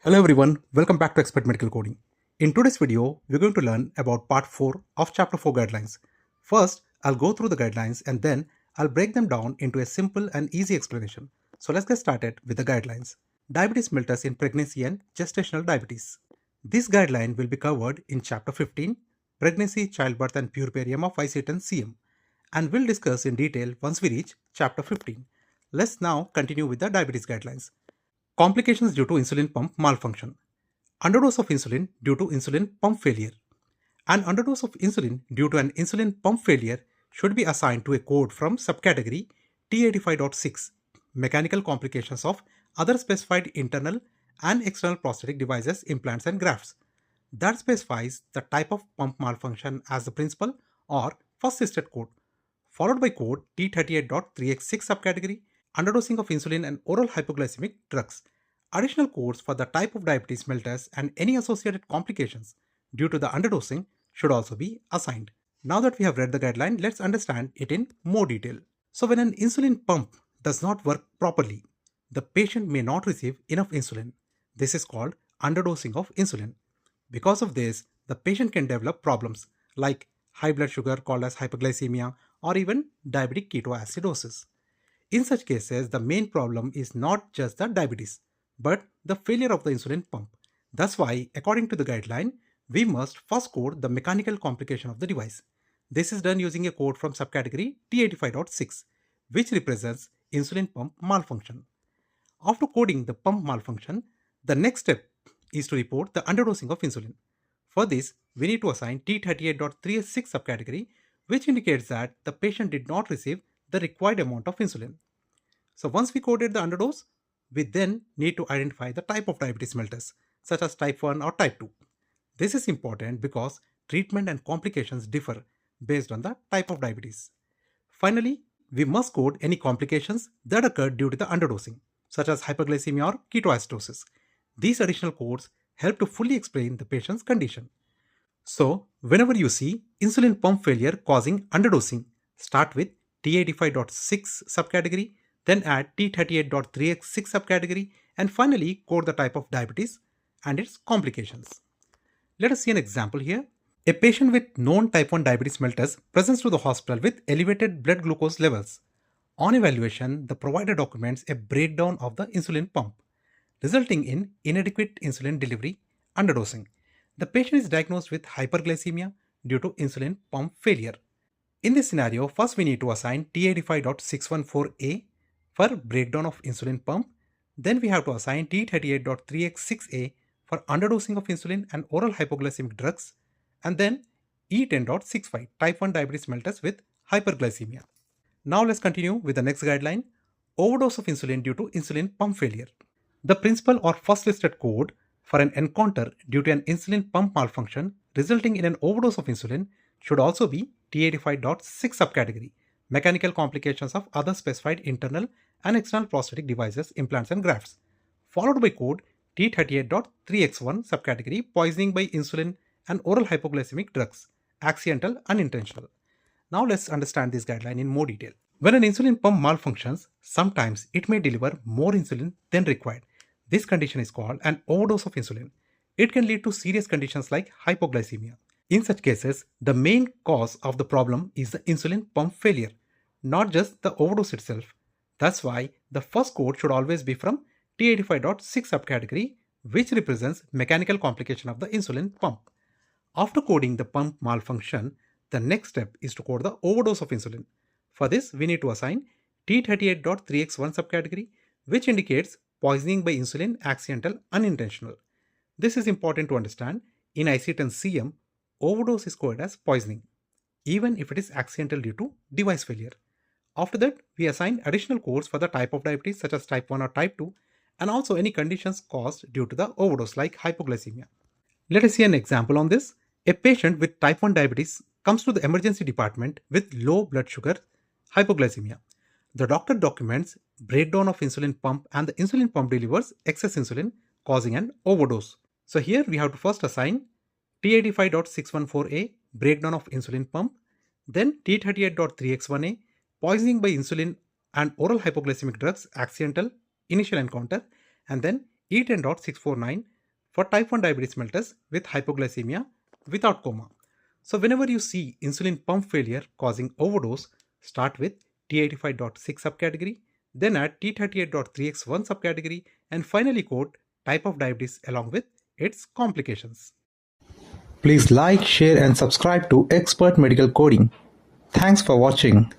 Hello everyone, welcome back to Expert Medical Coding. In today's video, we're going to learn about part 4 of chapter 4 guidelines. First, I'll go through the guidelines and then I'll break them down into a simple and easy explanation. So let's get started with the guidelines. Diabetes mellitus in pregnancy and gestational diabetes. This guideline will be covered in chapter 15, Pregnancy, Childbirth and Puerperium of ICD CM, and we'll discuss in detail once we reach chapter 15. Let's now continue with the diabetes guidelines. Complications due to insulin pump malfunction. Underdose of insulin due to insulin pump failure. An underdose of insulin due to an insulin pump failure should be assigned to a code from subcategory T85.6, mechanical complications of other specified internal and external prosthetic devices, implants and grafts. That specifies the type of pump malfunction as the principal or first listed code, followed by code T38.3x6 subcategory underdosing of insulin and oral hypoglycemic drugs. Additional codes for the type of diabetes mellitus and any associated complications due to the underdosing should also be assigned. Now that we have read the guideline, let's understand it in more detail. So when an insulin pump does not work properly, the patient may not receive enough insulin. This is called underdosing of insulin. Because of this, the patient can develop problems like high blood sugar called as hyperglycemia or even diabetic ketoacidosis. In such cases, the main problem is not just the diabetes, but the failure of the insulin pump. That's why, according to the guideline, we must first code the mechanical complication of the device. This is done using a code from subcategory T85.6, which represents insulin pump malfunction. After coding the pump malfunction, the next step is to report the underdosing of insulin. For this, we need to assign T38.3x6 subcategory, which indicates that the patient did not receive the required amount of insulin. So once we coded the underdose, we then need to identify the type of diabetes mellitus, such as type 1 or type 2. This is important because treatment and complications differ based on the type of diabetes. Finally, we must code any complications that occur due to the underdosing, such as hyperglycemia or ketoacidosis. These additional codes help to fully explain the patient's condition. So, whenever you see insulin pump failure causing underdosing, start with T85.6 subcategory, then add T38.3x6 subcategory, and finally code the type of diabetes and its complications. Let us see an example here. A patient with known type 1 diabetes mellitus presents to the hospital with elevated blood glucose levels. On evaluation, the provider documents a breakdown of the insulin pump, resulting in inadequate insulin delivery, underdosing. The patient is diagnosed with hyperglycemia due to insulin pump failure. In this scenario, first we need to assign T85.614A for breakdown of insulin pump. Then we have to assign T38.3x6A for underdosing of insulin and oral hypoglycemic drugs. And then E10.65 type 1 diabetes mellitus with hyperglycemia. Now let's continue with the next guideline, overdose of insulin due to insulin pump failure. The principal or first listed code for an encounter due to an insulin pump malfunction resulting in an overdose of insulin should also be T85.6 subcategory, mechanical complications of other specified internal and external prosthetic devices, implants and grafts, followed by code T38.3x1 subcategory, poisoning by insulin and oral hypoglycemic drugs, accidental, unintentional. Now let's understand this guideline in more detail. When an insulin pump malfunctions, sometimes it may deliver more insulin than required. This condition is called an overdose of insulin. It can lead to serious conditions like hypoglycemia. In such cases, the main cause of the problem is the insulin pump failure, not just the overdose itself. That's why the first code should always be from T85.6 subcategory, which represents mechanical complication of the insulin pump. After coding the pump malfunction, the next step is to code the overdose of insulin. For this, we need to assign T38.3x1 subcategory, which indicates poisoning by insulin, accidental, unintentional. This is important to understand. In ICD CM, overdose is coded as poisoning, even if it is accidental due to device failure. After that, we assign additional codes for the type of diabetes such as type 1 or type 2 and also any conditions caused due to the overdose like hypoglycemia. Let us see an example on this. A patient with type 1 diabetes comes to the emergency department with low blood sugar, hypoglycemia. The doctor documents breakdown of insulin pump and the insulin pump delivers excess insulin causing an overdose. So here we have to first assign T85.614A breakdown of insulin pump, then T38.3x1A poisoning by insulin and oral hypoglycemic drugs, accidental, initial encounter, and then E10.649 for type 1 diabetes mellitus with hypoglycemia without coma. So whenever you see insulin pump failure causing overdose, start with T85.6 subcategory, then add T38.3x1 subcategory, and finally quote type of diabetes along with its complications. Please like, share and subscribe to Expert Medical Coding. Thanks for watching.